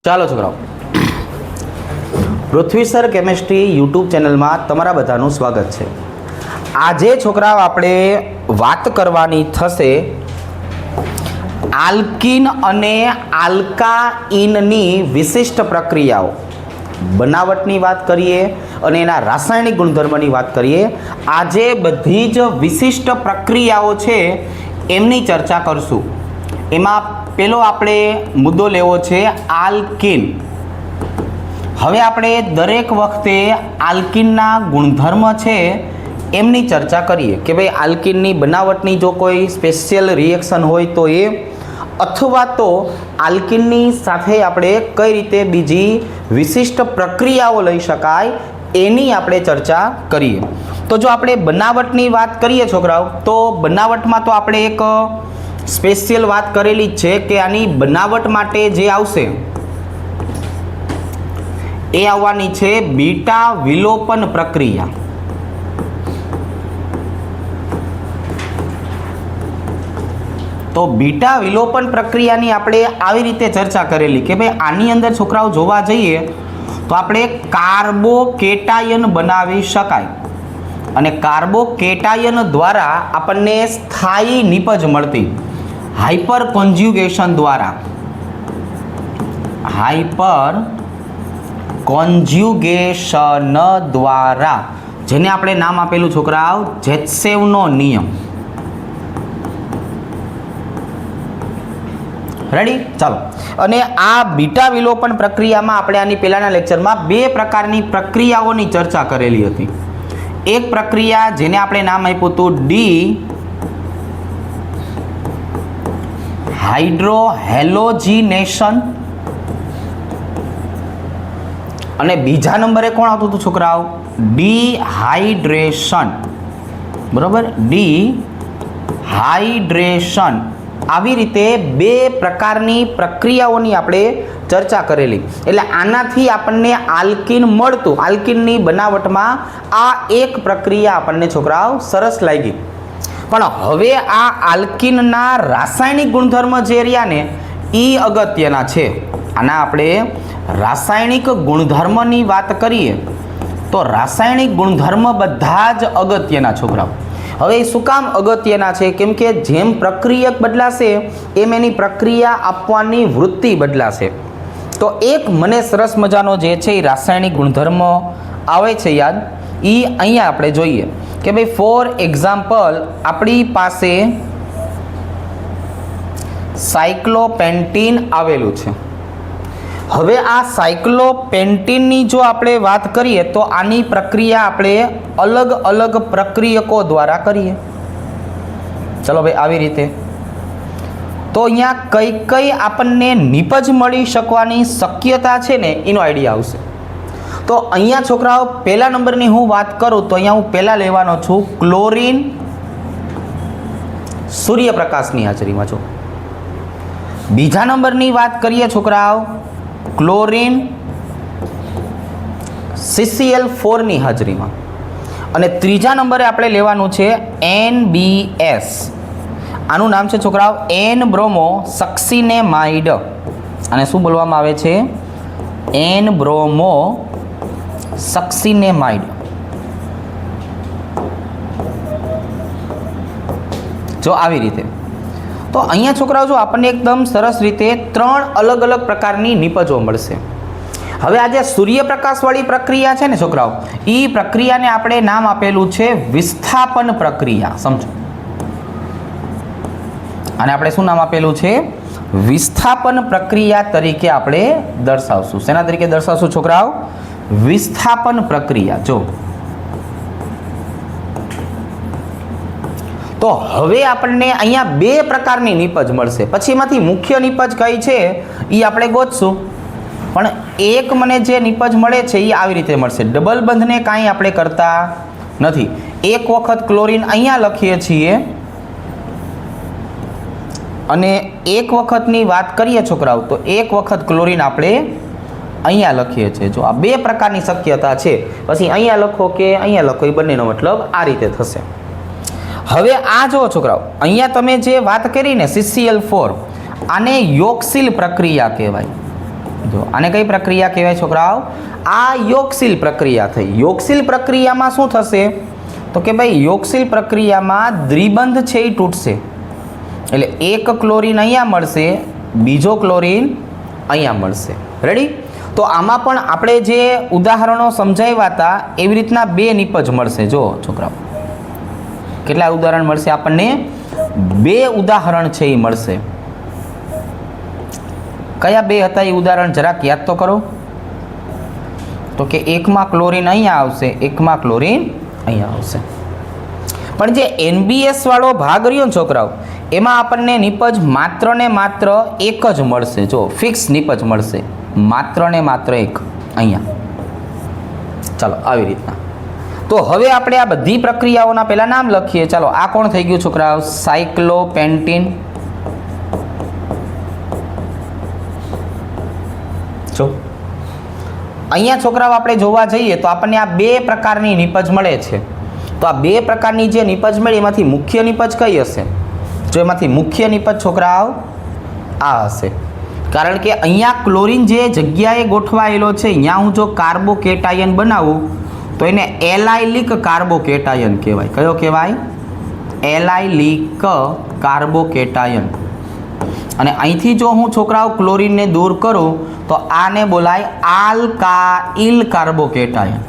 ચાલો છોકરાઓ, પૃથ્વી sir chemistry YouTube ચેનલમાં તમારા બધાનું સ્વાગત છે. આજે છોકરાઓ આપણે વાત કરવાની થશે આલ્કીન અને આલ્કાઇનની વિશિષ્ટ પ્રક્રિયાઓ. બનાવટની વાત કરીએ અને એના રાસાયણિક ગુણધર્મની વાત કરીએ. આજે બધી જ વિશિષ્ટ પ્રક્રિયાઓ છે એમની ચર્ચા કરશું. એમાં પેલો આપણે મુદ્દો લેવો છે આલ્કીન. હવે આપણે દરેક વખતે આલ્કીનના ગુણધર્મ છે એમની ચર્ચા કરીએ કે ભાઈ આલ્કીનની બનાવટની જો કોઈ સ્પેશિયલ રિએક્શન હોય તો એ, અથવા તો આલ્કીનની સાથે આપણે કઈ રીતે બીજી વિશિષ્ટ પ્રક્રિયાઓ લઈ શકાય એની આપણે ચર્ચા કરીએ. તો જો આપણે બનાવટની વાત કરીએ છોકરાઓ, તો બનાવટમાં તો આપણે એક સ્પેશિયલ વાત કરેલી જ છે કે આની બનાવટ માટે જે આવશે એ આવવાની છે બીટા વિલોપન પ્રક્રિયા. તો બીટા વિલોપન પ્રક્રિયાની આપણે આવી રીતે ચર્ચા કરેલી કે ભાઈ આની અંદર છોકરાઓ જોવા જઈએ તો આપણે કાર્બોકેટાયન બનાવી શકાય અને કાર્બોકેટાયન દ્વારા આપણને સ્થાયી નિપજ મળતી હાઇપર કોન્જ્યુગેશન દ્વારા. હાઇપર કોન્જ્યુગેશન દ્વારા, જેને આપણે નામ આપેલું છોકરાઓ જેત્સેવનો નિયમ. રેડી? ચાલો. અને આ બીટા વિલોપન પ્રક્રિયામાં આપણે આની પહેલાના લેક્ચરમાં બે પ્રકારની પ્રક્રિયાઓની ચર્ચા કરેલી હતી. એક પ્રક્રિયા જેને આપણે નામ આપ્યું હતું ડી હાઇડ્રોહેલોજિનેશન, અને બીજા નંબરે કોણ આવતું હતું છોકરાઓ? ડીહાઇડ્રેશન. બરોબર? ડીહાઇડ્રેશન. આવી રીતે બે પ્રકારની પ્રક્રિયાઓની આપણે ચર્ચા કરેલી. એટલે આનાથી આપણને આલ્કીન મળતું, આલ્કીનની બનાવટમાં આ એક પ્રક્રિયા આપણને છોકરાઓ સરસ લાગી. પણ હવે આ આલ્કીનના રાસાયણિક ગુણધર્મ જે રહ્યા ને એ અગત્યના છે. આના આપણે રાસાયણિક ગુણધર્મની વાત કરીએ તો રાસાયણિક ગુણધર્મ બધા જ અગત્યના છોકરાઓ. હવે શું કામ અગત્યના છે? કેમ કે જેમ પ્રક્રિયક બદલાશે એમ એની પ્રક્રિયા આપવાની વૃત્તિ બદલાશે. તો એક મને સરસ મજાનો જે છે એ રાસાયણિક ગુણધર્મ આવે છે યાદ, એ અહીંયા આપણે જોઈએ કે ભાઈ ફોર એક્ઝામ્પલ આપણી પાસે સાયક્લોપેન્ટીન આવેલું છે. હવે આ સાયક્લોપેન્ટીનની જો આપણે વાત કરીએ તો આની પ્રક્રિયા આપણે અલગ અલગ પ્રક્રિયકો દ્વારા કરીએ. ચલો ભાઈ આવી રીતે. તો અહીંયા કઈ કઈ આપણને નિપજ મળી શકવાની શક્યતા છે ને એનો આઈડિયા આવશે. તો અહીંયા છોકરાઓ પહેલા નંબરની હું વાત કરું તો અહીંયા હું પહેલા લેવાનો છું ક્લોરીન સૂર્યપ્રકાશની હાજરીમાં છું. બીજા નંબરની વાત કરીએ છોકરાઓ ક્લોરીન CCl4ની હાજરીમાં. અને ત્રીજા નંબરે આપણે લેવાનું છે NBS. આનું નામ છે છોકરાઓ એન બ્રોમો સક્સિનેમાઇડ. અને શું બોલવામાં આવે છે? N bromo succinimide. જો આવી રીતે. તો અહીંયા છોકરાઓ જો આપણને એકદમ સરસ રીતે ત્રણ અલગ અલગ પ્રકારની નિપજો મળશે. હવે આ જે સૂર્યપ્રકાશવાળી પ્રક્રિયા છે ને છોકરાઓ, એ પ્રક્રિયાને આપણે નામ આપેલું છે વિસ્થાપન પ્રક્રિયા. સમજો, અને આપણે શું નામ આપેલું છે? વિસ્થાપન પ્રક્રિયા તરીકે આપણે દર્શાવશું. શેના તરીકે દર્શાવશું છોકરાઓ? વિસ્થાપન પ્રક્રિયા. જો તો હવે આપણને અહીંયા બે પ્રકારની નિપજ મળશે. પછી એમાંથી મુખ્ય નિપજ કઈ છે એ આપણે ગોતશું. પણ એક મને જે નિપજ મળે છે એ આવી રીતે મળશે. ડબલ બંધને કાંઈ આપણે કરતા નથી. એક વખત ક્લોરીન અહીંયા લખીએ છીએ અને એક વખતની વાત કરીએ છોકરાઓ તો એક વખત ક્લોરીન આપણે અહીંયા લખીએ છીએ. જો આ બે પ્રકારની શક્યતા છે. પછી અહીંયા લખો કે અહીંયા લખો, એ બંનેનો મતલબ આ રીતે થશે. હવે આ જો છોકરાઓ અહીંયા તમે જે વાત કરી ને CCl4, આને યોક્સિલ પ્રક્રિયા કહેવાય. જો આને કઈ પ્રક્રિયા કહેવાય છોકરાઓ? આ યોગશીલ પ્રક્રિયા થઈ. યોગશીલ પ્રક્રિયામાં શું થશે તો કે ભાઈ યોગશીલ પ્રક્રિયામાં દ્વિબંધ છે એ તૂટશે. એટલે એક ક્લોરીન અહીંયા મળશે, બીજો ક્લોરીન અહીંયા મળશે. રેડી? તો આમાં પણ આપણે જે ઉદાહરણો સમજાવ્યા હતા એવી રીતના બે નિપજ મળશે. જો છોકરાઓ કેટલા ઉદાહરણ મળશે આપણને? બે ઉદાહરણ છે એ મળશે. કયા બે હતા એ ઉદાહરણ જરાક યાદ તો કરો. તો કે એકમાં ક્લોરીન અહીંયા આવશે, એકમાં ક્લોરીન અહીંયા આવશે. પણ જે NBS વાળો ભાગ રહ્યો ને છોકરાઓ, એમાં આપણને નિપજ માત્ર ને માત્ર એક જ મળશે. જો ફિક્સ નિપજ મળશે, માત્ર ને માત્ર એક અહીંયા. ચાલો આવી રીતના. તો હવે આપણે આ બધી પ્રક્રિયાઓના પહેલા નામ લખીએ. ચાલો આ કોણ થઈ ગયું છોકરાઓ? સાયક્લોપેન્ટીન. જો અહીંયા છોકરાઓ આપણે જોવા જઈએ તો આપણને આ બે પ્રકારની નિપજ મળે છે. તો આ બે પ્રકારની જે નિપજ મળી એમાંથી મુખ્ય નિપજ કઈ હશે? જો એમાંથી મુખ્ય નિપજ છોકરાઓ આ હશે. કારણ કે અહીંયા ક્લોરીન જે જગ્યાએ ગોઠવાયેલો છે, અહીંયા હું જો કાર્બોકેટાયન બનાવું તો એને એલાઇલિક કાર્બોકેટાયન કહેવાય. કયો કહેવાય? Allylic carbocation. અને અહીંથી જો હું છોકરાઓ ક્લોરીનને દૂર કરું તો આને બોલાય આલ્કાઇલ કાર્બોકેટાયન.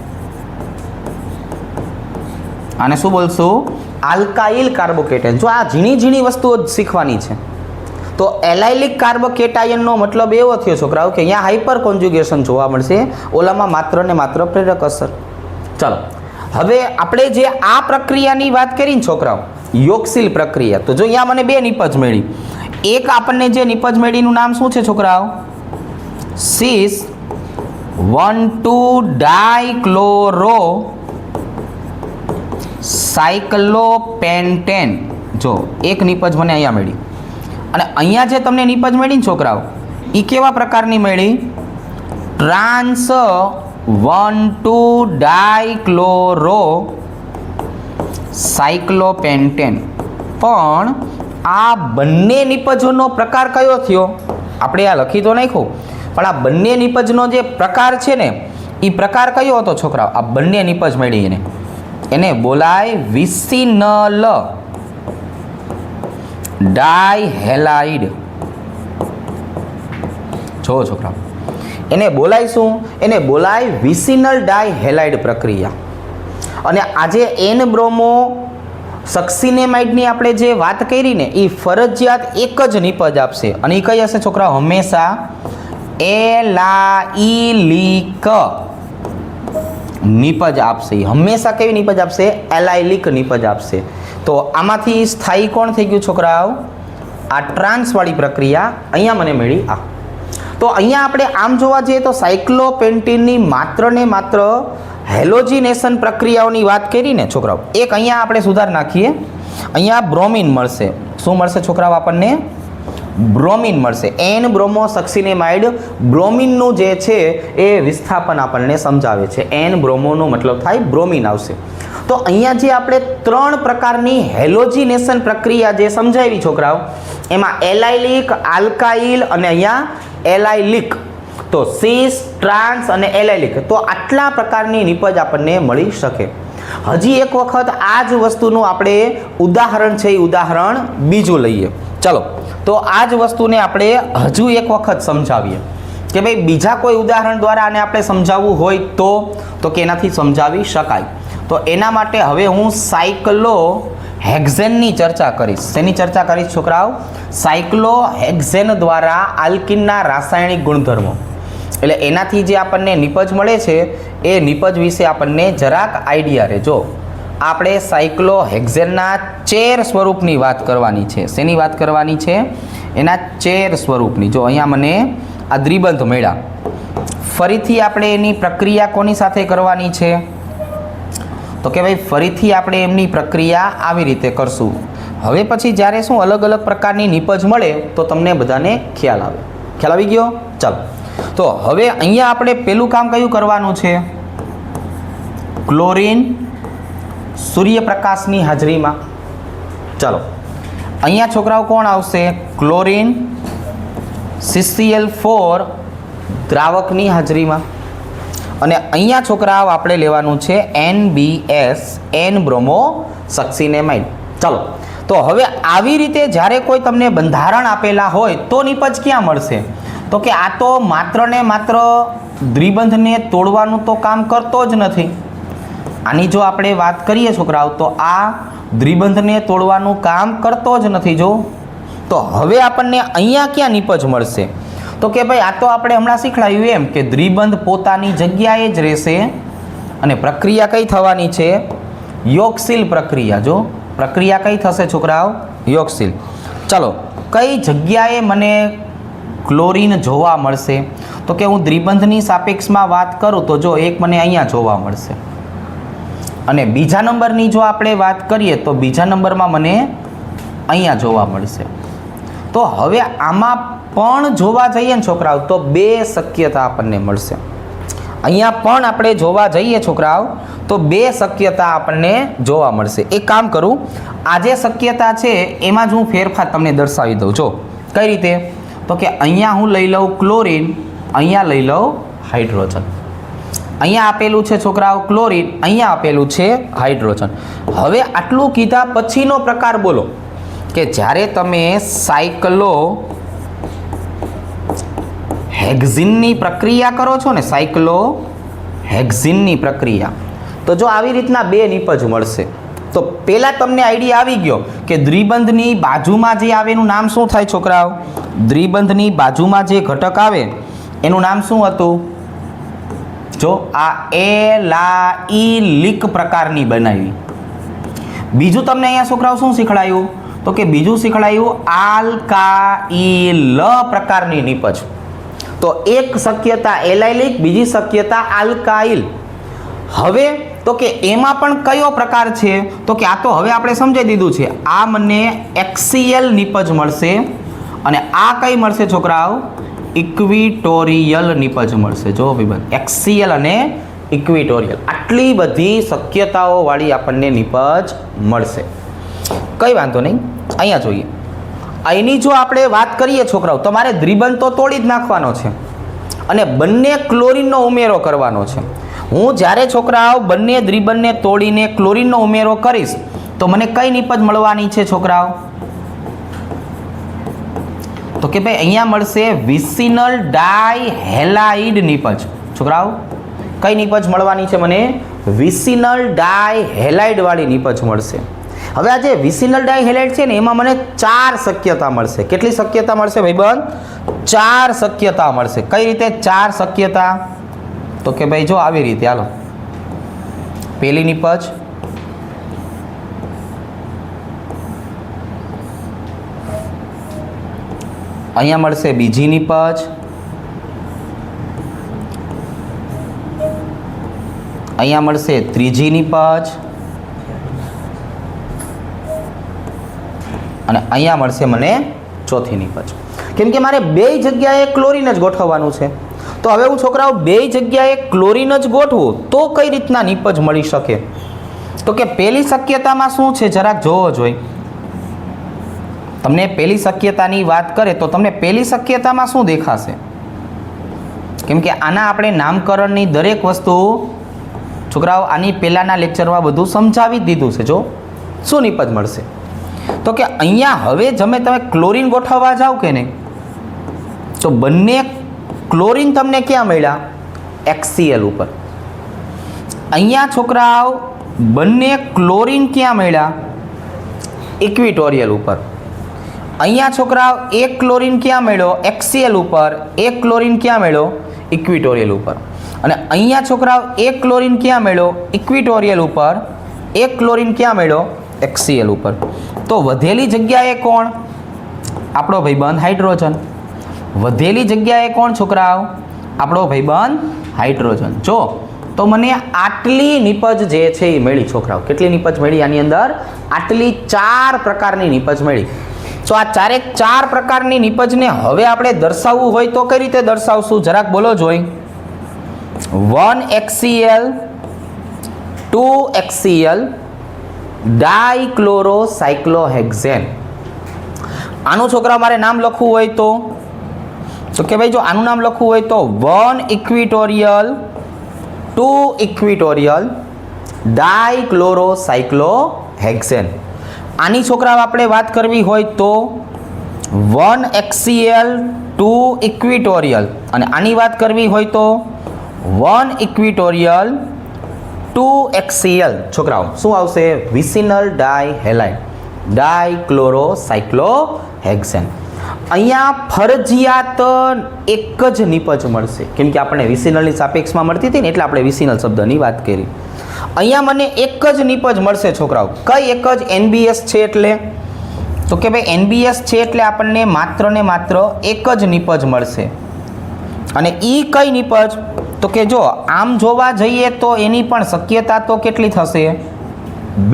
આને શું બોલશું? Alkyl carbocation. જો આ ઝીણી ઝીણી વસ્તુઓ જ શીખવાની છે. તો એલાઇલિક કાર્બોકેટાયનનો મતલબ એવો થયો છોકરાઓ કે અહીંયા હાઇપર કોન્જ્યુગેશન જોવા મળશે, ઓલામાં માત્ર ને માત્ર પ્રેરક અસર. ચાલો હવે આપણે જે આ પ્રક્રિયાની વાત કરીને છોકરાઓ, યોગશીલ પ્રક્રિયા, તો જો અહીંયા મને બે નિપજ મળી. એક આપણને જે નિપજ મેળીનું નામ શું છે છોકરાઓ? સીસ 1,2 ડાયક્લોરો સાયક્લોપેન્ટેન. જો એક નિપજ મને અહીંયા મળી. અને અહીંયા જે તમને નિપજ મળી ને છોકરાઓ, એ કેવા પ્રકારની મળી? Trans 1,2 dichloro cyclopentane. પણ આ બંને નિપજોનો પ્રકાર કયો થયો? આપણે આ લખી તો નાખ્યું, પણ આ બંને નિપજનો જે પ્રકાર છે ને એ પ્રકાર કયો હતો છોકરાઓ? આ બંને નિપજ મળી એને બોલાય વિસિનલ ડાયહેલાઇડ. જો છોકરાઓ એને બોલાય શું? એને બોલાય વિસિનલ ડાયહેલાઇડ પ્રક્રિયા. અને આજે એન બ્રોમો સક્સિનેમાઇડની આપણે જે વાત કરી ને એ ફરજિયાત એક જ નિપજ આપશે. અને એ કઈ હશે છોકરાઓ? હંમેશા એલાઇલિક નિપજ આપશે. હંમેશા કેવી નિપજ આપશે? એલાઇલિક નિપજ આપશે. તો આમાંથી સ્થાયી કોણ થઈ ગયું છોકરાઓ? આ ટ્રાન્સવાળી પ્રક્રિયા અહીંયા મને મળી આ. તો અહીંયા આપણે આમ જોવા જઈએ તો સાયક્લોપેન્ટીનની માત્ર ને માત્ર હેલોજિનેશન પ્રક્રિયાઓની વાત કરી ને છોકરાઓ, એક અહીંયા આપણે સુધાર નાખીએ. અહીંયા બ્રોમિન મળશે. શું મળશે છોકરાઓ આપણને? બ્રોમિન મળશે. એન બ્રોમો સક્સિનેમાઇડ બ્રોમિનનું જે છે એ વિસ્થાપન આપણને સમજાવે છે. એન બ્રોમોનો મતલબ થાય બ્રોમિન આવશે. તો અહીંયા જે આપણે ત્રણ પ્રકારની હેલોજિનેશન પ્રક્રિયા જે સમજાવી છોકરાઓ, એમાં એલાઇલિક, આલ્કાઇલ અને અહીંયા એલાઇલિક. તો સીસ, ટ્રાન્સ અને એલાઇલિક. તો આટલા પ્રકારની નિપજ આપણને મળી શકે. હજી એક વખત આ જ વસ્તુનું આપણે ઉદાહરણ છે એ ઉદાહરણ બીજું લઈએ. ચલો તો આ જ વસ્તુને આપણે હજુ એક વખત સમજાવીએ કે ભાઈ બીજા કોઈ ઉદાહરણ દ્વારા આને આપણે સમજાવવું હોય તો કે એનાથી સમજાવી શકાય. તો એના માટે હવે હું સાયક્લોહેક્ઝેનની ચર્ચા કરીશ. શેની ચર્ચા કરીશ છોકરાઓ? સાયક્લોહેક્ઝેન દ્વારા આલ્કીનના રાસાયણિક ગુણધર્મો. એટલે એનાથી જે આપણને નિપજ મળે છે એ નિપજ વિશે આપણને જરાક આઈડિયા રહે. જો આપણે સાયક્લોહેક્ઝેનના ચેર સ્વરૂપની વાત કરવાની છે. શેની વાત કરવાની છે? એના ચેર સ્વરૂપની. જો અહીંયા મને આ દ્વિબંધ મળ્યા. ફરીથી આપણે એની પ્રક્રિયા કોની સાથે કરવાની છે? તો કે ભાઈ ફરીથી આપણે એમની પ્રક્રિયા આવી રીતે કરશું. હવે પછી જ્યારે શું અલગ અલગ પ્રકારની નિપજ મળે તો તમને બધાને ખ્યાલ આવે. ખ્યાલ આવી ગયો? ચાલો તો હવે અહીંયા આપણે પેલું કામ કયું કરવાનું છે? ક્લોરીન સૂર્યપ્રકાશની હાજરીમાં. ચાલો અહીંયા છોકરાઓ કોણ આવશે? ક્લોરીન CCl4 દ્રાવકની હાજરીમાં. અને અહીંયા છોકરાઓ આપણે લેવાનું છે NBS, N બ્રોમો સક્સિનેમાઇડ. ચલો, તો હવે આવી રીતે જ્યારે કોઈ તમને બંધારણ આપેલા હોય તો નિપજ ક્યાં મળશે? તો કે આ તો માત્ર ને માત્ર દ્વિબંધને તોડવાનું તો કામ કરતો જ નથી. આની જો આપણે વાત કરીએ છોકરાઓ તો આ દ્વિબંધને તોડવાનું કામ કરતો જ નથી. જો તો હવે આપણને અહીંયા ક્યાં નિપજ મળશે? તો કે ભાઈ આ તો આપણે હમણાં શીખડાયું એમ કે દ્વિબંધ પોતાની જગ્યાએ જ રહેશે અને પ્રક્રિયા કઈ થવાની છે? યોગશીલ પ્રક્રિયા. જો પ્રક્રિયા કઈ થશે છોકરાઓ? યોગશીલ. ચલો, કઈ જગ્યાએ મને ક્લોરીન જોવા મળશે? તો કે હું દ્વિબંધની સાપેક્ષમાં વાત કરું તો જો એક મને અહીંયા જોવા મળશે અને બીજા નંબરની જો આપણે વાત કરીએ તો બીજા નંબરમાં મને અહીંયા જોવા મળશે. તો હવે આમાં પણ જોવા જઈએ ને છોકરાઓ તો બે શક્યતા આપણને મળશે. અહીંયા પણ આપણે જોવા જઈએ છોકરાઓ તો બે શક્યતા આપણને જોવા મળશે. એક કામ કરું, આ જે શક્યતા છે એમાં જ હું ફેરફાર તમને દર્શાવી દઉં. જો કઈ રીતે? તો કે અહીંયા હું લઈ લઉં ક્લોરીન, અહીંયા લઈ લઉં હાઇડ્રોજન. અહીંયા આપેલું છે છોકરાઓ ક્લોરીન, અહીંયા આપેલું છે હાઇડ્રોજન. હવે આટલું કીધા પછીનો પ્રકાર બોલો કે જ્યારે તમે સાયક્લો હેક્ઝિનની પ્રક્રિયા કરો છો ને, સાયક્લો હેક્ઝિનની પ્રક્રિયા, તો જો આવી રીતના બે નિપજ મળશે. તો પહેલાં તમને આઈડિયા આવી ગયો કે દ્વિબંધની બાજુમાં જે આવે એનું નામ શું થાય છોકરાઓ? દ્વિબંધની બાજુમાં જે ઘટક આવે એનું નામ શું હતું? જો આ એલાઇલિક પ્રકારની બનાવી. બીજું તમને અહીંયા છોકરાઓ શું શીખડાયું? તો કે બીજું શીખડાયું આલ્કાઇલ પ્રકારની નિપજ. તો એક શક્યતા એલાઇલિક, બીજી શક્યતા આલ્કાઇલ. હવે તો કે એમાં પણ કયો પ્રકાર છે? તો કે આ તો હવે આપણે સમજાવી દીધું છે. આ મને એક્સિયલ નિપજ મળશે અને આ કઈ મળશે છોકરાઓ? ઇક્વિટોરિયલ નિપજ મળશે. જો વિભાગ એક્સિયલ અને ઇક્વિટોરિયલ, આટલી બધી શક્યતાઓ વાળી આપણને નિપજ મળશે. કઈ વાંધો નહીં, અહીંયા જોઈએ. અહીંની જો આપણે વાત કરીએ છોકરાઓ, તમારે દ્વિબંધ તો તોડી જ નાખવાનો છે અને બંને ક્લોરીનનો ઉમેરો કરવાનો છે. હું જ્યારે છોકરાઓ બંને દ્વિબંધને તોડીને ક્લોરીનનો ઉમેરો કરીશ તો મને કઈ નિપજ મળવાની છે છોકરાઓ? તો કે ભાઈ અહીંયા મળશે વિસિનલ ડાયહેલાઇડ નિપજ. છોકરાઓ કઈ નિપજ મળવાની છે મને? વિસિનલ ડાયહેલાઇડ વાળી નિપજ મળશે. હવે આ જે વિસિનલ ડાયહેલાઇડ છે ને એમાં મને 4 શક્યતા મળશે. કેટલી શક્યતા મળશે ભાઈબંધ? 4 શક્યતા મળશે. કઈ રીતે 4 શક્યતા? તો કે ભાઈ જો આવી રીતે, હાલો. પહેલી નિપજ, અહીંયા મળશે બીજી નિપજ, અહીંયા મળશે ત્રીજી નિપજ અને અહીંયા મળશે મને ચોથી નિપજ. કેમ કે મારે બે જગ્યાએ ક્લોરીન જ ગોઠવવાનું છે. તો હવે હું છોકરાઓ બે જગ્યાએ ક્લોરીન જ ગોઠવું તો કઈ રીતના નિપજ મળી શકે? તો કે પહેલી શક્યતામાં શું છે જરાક જોવો જોઈએ. તમને પહેલી શક્યતાની વાત કરે તો તમને પહેલી શક્યતામાં શું દેખાશે? કેમ કે આના આપણે નામકરણની દરેક વસ્તુ છોકરાઓ આની પહેલાંના લેક્ચરમાં બધું સમજાવી દીધું છે. જો શું નિપજ મળશે? તો કે અહીંયા હવે તમે ક્લોરીન ગોઠવવા જાઓ કે નહીં, તો બંને ક્લોરીન તમને ક્યાં મળ્યા? એક્સીએલ ઉપર. અહીંયા છોકરાઓ બંને ક્લોરીન ક્યાં મળ્યા? ઇક્વિટોરિયલ ઉપર. અહીંયા છોકરાઓ એક ક્લોરીન ક્યાં મળ્યો? એક્સીએલ ઉપર. એક ક્લોરીન ક્યાં મળ્યો? ઇક્વિટોરિયલ ઉપર. અને અહીંયા છોકરાઓ એક ક્લોરીન ક્યાં મળ્યો? ઇક્વિટોરિયલ ઉપર. એક ક્લોરીન ક્યાં મળ્યો? એક્સીએલ ઉપર. તો વધેલી જગ્યાએ કોણ? આપણો ભાઈબંધ હાઇડ્રોજન. વધેલી જગ્યાએ કોણ છોકરાઓ? આપણો ભાઈબંધ હાઇડ્રોજન. જો તો મને આટલી નિપજ જે છે એ મળી છોકરાઓ. કેટલી નિપજ મળી આની અંદર? આટલી 4 પ્રકારની નિપજ મળી. તો આ 4 પ્રકારની નિપજને હવે આપણે દર્શાવવું હોય તો કઈ રીતે દર્શાવશું? જરાક બોલો જોઈ. 1HCl 2HCl ડાયક્લોરોસાયક્લોહેક્ઝેન. આનું છોકરા મારે નામ લખવું હોય તો તો કે ભાઈ જો આનું નામ લખવું હોય તો 1 ઇક્વિટોરિયલ 2 ઇક્વિટોરિયલ ડાયક્લોરોસાયક્લોહેક્સેન. આની છોકરાઓ આપણે વાત કરવી હોય તો 1 HCl 2 ઇક્વિટોરિયલ, અને આની વાત કરવી હોય તો 1 ઇક્વિટોરિયલ 2 HCl. છોકરાઓ શું આવશે? Vicinal dihalide dichlorocyclohexane. અહીંયા ફરજિયાત એક જ નિપજ મળશે, કેમ કે આપણે વિસિનલની સાપેક્ષમાં મળતી હતી ને એટલે આપણે વિસિનલ શબ્દની વાત કરી. અહીંયા મને એક જ નિપજ મળશે છોકરાઓ. કઈ એક જ? NBS છે એટલે, તો કે ભાઈ NBS છે એટલે આપણને માત્ર ને માત્ર એક જ નિપજ મળશે. અને એ કઈ નિપજ? તો કે જો આમ જોવા જઈએ તો એની પણ શક્યતા તો કેટલી થશે?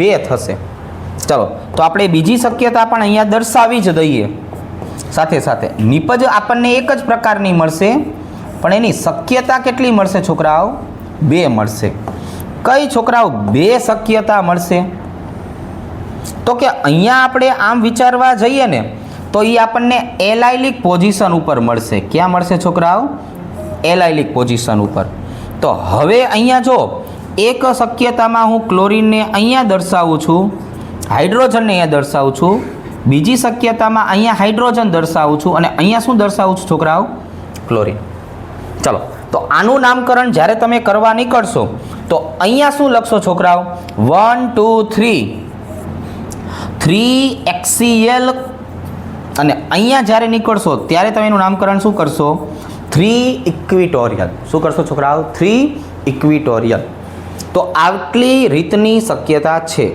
2 થશે. ચલો તો આપણે બીજી શક્યતા પણ અહીંયા દર્શાવી જ દઈએ. સાથે સાથે નિપજ આપણને એક જ પ્રકારની મળશે, પણ એની શક્યતા કેટલી મળશે છોકરાઓ? 2 મળશે. કઈ છોકરાઓ 2 શક્યતા મળશે? તો કે અહીંયા આપણે આમ વિચારવા જઈએ ને તો એ આપણને એલાઇલિક પોઝિશન ઉપર મળશે. ક્યાં મળશે છોકરાઓ? એલાઇલિક પોઝિશન ઉપર. તો હવે અહીંયા જો એક શક્યતામાં હું ક્લોરીનને અહીંયા દર્શાવું છું, હાઇડ્રોજનને અહીંયા દર્શાવું છું, બીજી શક્યતામાં અહીંયા હાઇડ્રોજન દર્શાવું છું, અને અહીંયા શું દર્શાવું છું છોકરાઓ? ક્લોરીન. ચલો તો આનું નામકરણ જ્યારે તમે કરવા નીકળશો તો અહીંયા શું લખશો છોકરાઓ? 1 2 3 HCl, અને અહીંયા જ્યારે નીકળશો ત્યારે તમે એનું નામકરણ શું કરશો? 3 ઇક્વિટોરિયલ. શું કરશો છોકરાઓ? 3 ઇક્વિટોરિયલ. તો આટલી રીતની શક્યતા છે.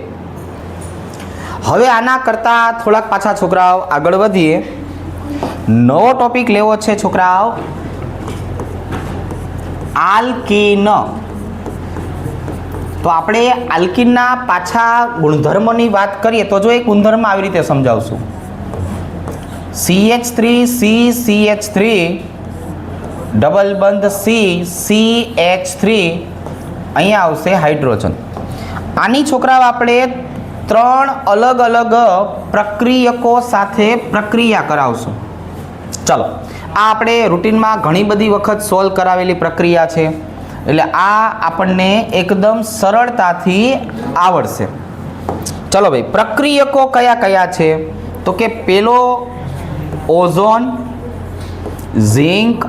હવે આના કરતાં થોડાક પાછા છોકરાઓ આગળ વધીએ. નવો ટોપિક લેવો છે છોકરાઓ, આલ્કીન. તો આપણે આલ્કીનના પાછા ગુણધર્મની વાત કરીએ તો જો એક ગુણધર્મ આવી રીતે સમજાવશું. CH3 CCH3 ડબલ બંધ CCH3, અહીંયા આવશે હાઇડ્રોજન. આની છોકરાઓ આપણે 3 અલગ અલગ પ્રક્રિયકો સાથે પ્રક્રિયા કરાવશું. ચલો આ આપણે રૂટીનમાં ઘણી બધી વખત સોલ્વ કરાવેલી પ્રક્રિયા છે, એટલે આ આપણને એકદમ સરળતાથી આવડશે. ચલો ભાઈ, પ્રક્રિયકો કયા કયા છે? તો કે પેલો ઓઝોન, ઝિંક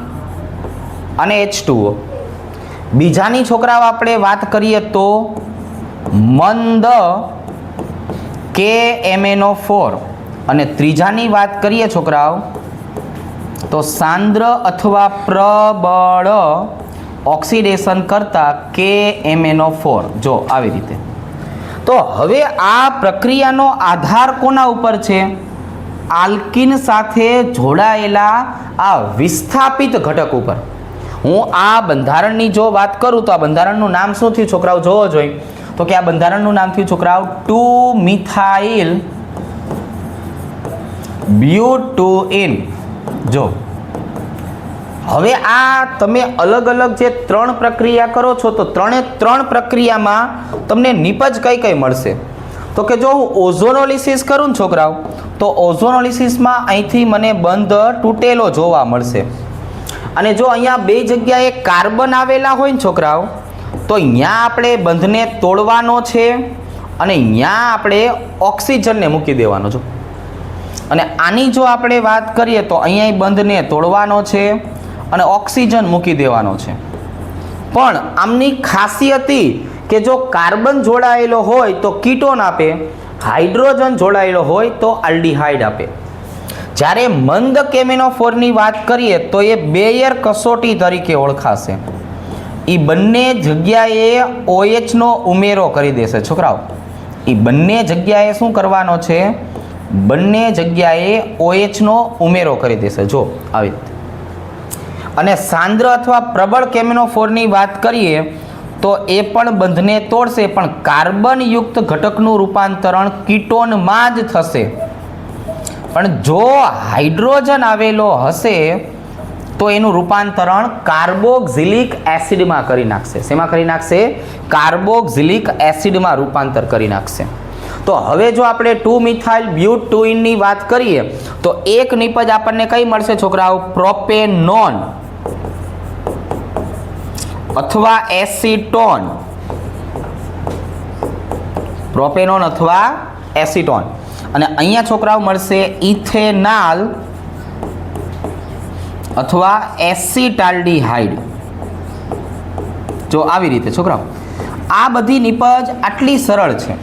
અને H2O. બીજાની છોકરાઓ આપણે વાત કરીએ તો મંદ KMnO4, અને ત્રીજાની વાત કરીએ છોકરાઓ તો સાંદ્ર અથવા પ્રબળ ઓક્સિડેશન કરતા KMnO4. જો આવી રીતે. તો હવે આ પ્રક્રિયાનો આધાર કોના ઉપર છે? આલ્કીન સાથે જોડાયેલા આ વિસ્થાપિત ઘટક ઉપર. હું આ બંધારણની જો વાત કરું તો આ બંધારણનું નામ શું થયું છોકરાઓ? જોવો જોઈએ તો કે આ બંધારણનું નામ થયું છોકરાઓ 2-મિથાઇલ બ્યુટુઇન. જો હવે આ તમે અલગ અલગ જે 3 પ્રક્રિયા કરો છો તો 3 પ્રક્રિયામાં તમને નિપજ કઈ કઈ મળશે? તો કે જો હું ઓઝોનોલિસિસ કરું ને છોકરાઓ તો ઓઝોનોલિસિસમાં અહીંથી મને બંધ તૂટેલો જોવા મળશે. અને જો અહીંયા 2 જગ્યાએ કાર્બન આવેલા હોય ને છોકરાઓ તો અહીંયા આપણે બંધને તોડવાનો છે અને અહીંયા આપણે ઓક્સિજનને મૂકી દેવાનો છે. અને આની જો આપણે વાત કરીએ તો અહીંયા બંધને તોડવાનો છે અને ઓક્સિજન મૂકી દેવાનો છે. પણ આમની ખાસિયત એ કે જો કાર્બન જોડાયેલો હોય તો કીટોન આપે, હાઇડ્રોજન જોડાયેલો હોય તો આલ્ડીહાઇડ આપે. જ્યારે મંદ KMnO4ની વાત કરીએ તો એ બેયર કસોટી તરીકે ઓળખાશે. એ બંને જગ્યાએ OHનો ઉમેરો કરી દેશે છોકરાઓ. એ બંને જગ્યાએ શું કરવાનો છે? બંને જગ્યાએ OHનો ઉમેરો કરી દેશે. જો આવી રીતે. અને સાંદ્ર અથવા પ્રબળ KMnO4ની વાત કરીએ તો એ પણ બંધને તોડશે, પણ કાર્બનયુક્ત ઘટકનું રૂપાંતરણ કીટોનમાં જ થશે. પણ જો હાઇડ્રોજન આવેલો હશે તો એનું રૂપાંતરણ કાર્બોક્સિલિક એસિડમાં કરી નાખશે. શેમાં કરી નાખશે? કાર્બોક્સિલિક એસિડમાં રૂપાંતર કરી નાખશે. તો હવે જો આપણે 2 મિથાઇલ બ્યુટુઇનની વાત કરીએ તો એક નિપજ આપણને કઈ મળશે છોકરાઓ? પ્રોપેનોન અથવા એસીટોન. પ્રોપેનોન અથવા એસીટોન. અને અહીંયા છોકરાઓ મળશે ઇથેનાલ અથવા એસિટાલ્ડીહાઇડ. જો આવી રીતે છોકરાઓ આ બધી નિપજ આટલી સરળ છે.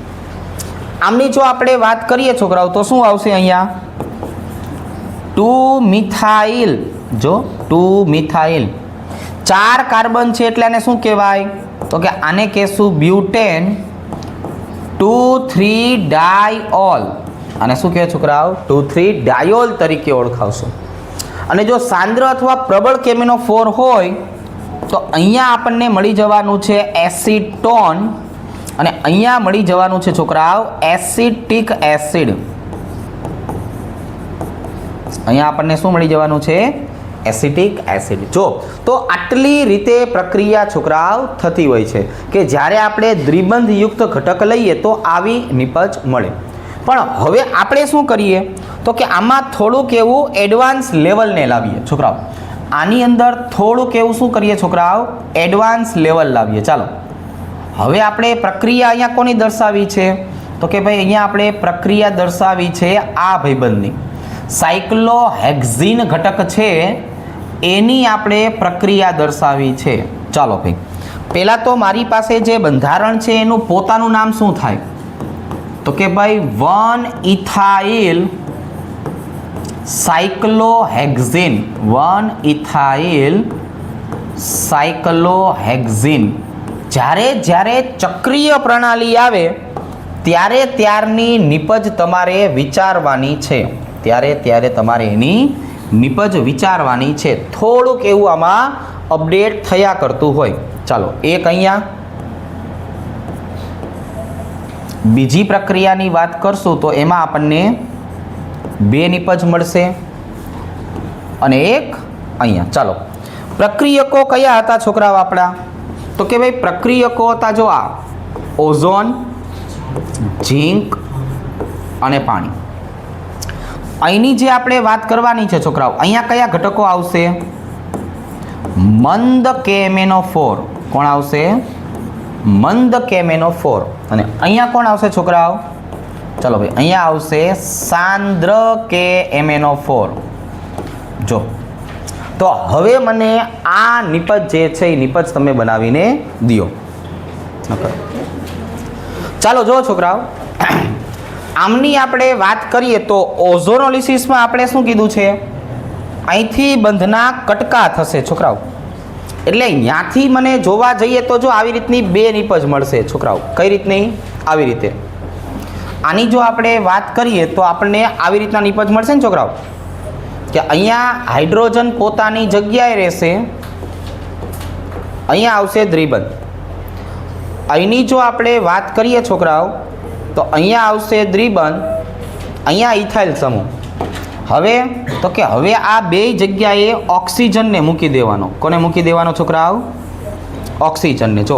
આમની જો આપણે વાત કરીએ છોકરાઓ તો શું આવશે અહીંયા? 2 મિથાઇલ. જો 2 મિથાઇલ, 4 કાર્બન છે એટલે આને શું કહેવાય? તો કે આને કહેશું બ્યુટેન 2,3 ડાયોલ. આને શું કહેવાય છોકરાઓ? 2,3 ડાયોલ તરીકે ઓળખાવશું. અને જો સાંદ્ર અથવા પ્રબળ કેમિનોફોર હોય તો અહીંયા આપણને મળી જવાનું છે એસિટોન અને અહીંયા મળી જવાનું છે છોકરાઓ એસિટિક એસિડ. અહીંયા આપણને શું મળી જવાનું છે? Acetic acid. જો તો આટલી રીતે પ્રક્રિયા છોકરાઓ થતી હોય છે કે જ્યારે આપણે દ્વિબંધયુક્ત ઘટક લઈએ તો આવી નિપજ મળે. પણ હવે આપણે શું કરીએ તો કે આમાં થોડુંક એવું એડવાન્સ લેવલને લાવીએ છોકરાઓ. આની અંદર થોડુંક એવું શું કરીએ છોકરાઓ? એડવાન્સ લેવલ લાવીએ. ચાલો હવે આપણે પ્રક્રિયા અહીંયા કોની દર્શાવી છે? તો કે ભાઈ અહીંયા આપણે પ્રક્રિયા દર્શાવી છે આ ભાઈબંધની. સાયક્લોહેક્ઝીન ઘટક છે એની આપણે પ્રક્રિયા દર્શાવી છે. ચાલો ભાઈ પહેલાં તો મારી પાસે જે બંધારણ છે એનું પોતાનું નામ શું થાય? તો કે ભાઈ 1 ઇથાઇલ સાયક્લોહેક્ઝીન. 1 ethyl cyclohexene. જ્યારે ચક્રીય પ્રણાલી આવે ત્યારે ત્યારની નિપજ તમારે વિચારવાની છે. ત્યારે તમારે એની નિપજ વિચારવાની છે. થોડુંક એવું આમાં અપડેટ થયા કરતું હોય. ચાલો એક અહીંયા બીજી પ્રક્રિયાની વાત કરશું તો એમાં આપણને 2 નિપજ મળશે અને એક અહીંયા. ચાલો પ્રક્રિયકો કયા હતા છોકરાઓ આપણા? તો કે ભાઈ પ્રક્રિયકો હતા જો આ ઓઝોન, ઝીંક અને પાણી. અહીંની જે આપણે વાત કરવાની છે છોકરાઓ, અહીંયા કયા ઘટકો આવશે? મંદ કેમેનોફોર. કોણ આવશે? મંદ કેમેનોફોર. અને અહીંયા કોણ આવશે છોકરાઓ? ચલો ભાઈ અહીંયા આવશે સાંદ્ર કેમેનોફોર. જો તો હવે મને આ નિપજ જે છે એ નિપજ તમે બનાવીને દો. ચાલો જો છોકરાઓ આમની આપણે વાત કરીએ તો ઓઝોનોલિસિસમાં આપણે શું કીધું છે? અહીંથી બંધના કટકા થશે છોકરાઓ. એટલે ત્યાંથી મને જોવા જઈએ તો જો આવી રીતની 2 નિપજ મળશે છોકરાઓ. કઈ રીતની? આવી રીતે. આની જો આપણે વાત કરીએ તો આપણને આવી રીતના નિપજ મળશે ને છોકરાઓ કે અહીંયા હાઇડ્રોજન પોતાની જગ્યાએ રહેશે, અહીંયા આવશે દ્વિબંધ. અહીંની જો આપણે વાત કરીએ છોકરાઓ તો અહીંયા આવશે દ્વિબંધ, અહીંયા ઇથાઇલ સમૂહ. હવે તો કે હવે આ 2 જગ્યાએ ઓક્સિજનને મૂકી દેવાનો. કોને મૂકી દેવાનો છોકરાઓ? ઓક્સિજનને. જો